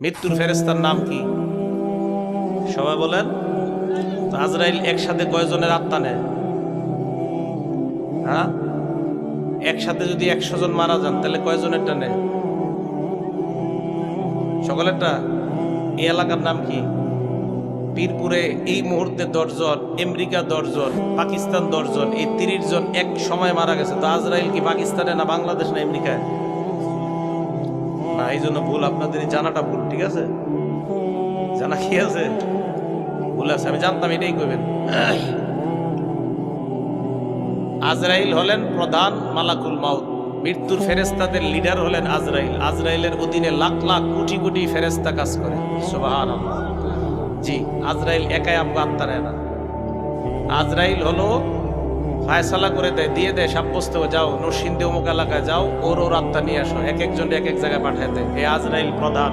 মৃত্যুর ফেরেশতার নাম কি? সবাই বলেন। তো আজরাইল একসাথে কয়জনের আত্মা নেয়? হ্যাঁ, একসাথে যদি 100 জন মারা যান তাহলে কয়জনেরটা নেয়? সকলেরটা। এই এলাকার নাম কি? পীরপুরে এই মুহূর্তে 10 জন, আমেরিকা 10 জন, পাকিস্তান 10 জন, এই 30 জন এক সময় মারা গেছে। তো আজরাইল কি পাকিস্তানে না বাংলাদেশ না আমেরিকায়? না, এই জন্য ভুল। আপনাদের এই জানাটা ভুল, ঠিক আছে? জানা কি আছে? ভুল আছে, আমি জানতাম এটাই কইবেন। আজরাইল হলেন প্রধান মালাকুল মাউত। মৃত্যুর ফেরেশতাদের লিডার হলেন আজরাইল। আজরাইলের অধীনে লাখ লাখ কোটি কোটি ফেরেশতা কাজ করে। সুবহানাল্লাহ। জি, আজরাইল একাই আমগো আত্মা নেয় না। আজরাইল হলো ফায়সালা করে দেয়, দিয়ে দেয়, সাব্যস্ত যাও নরসিংদী অমুক এলাকায় যাও, ওর আত্মা নিয়ে আসো। এক একজন এক এক জায়গায় পাঠায় দেয়। এই আজরাইল প্রধান।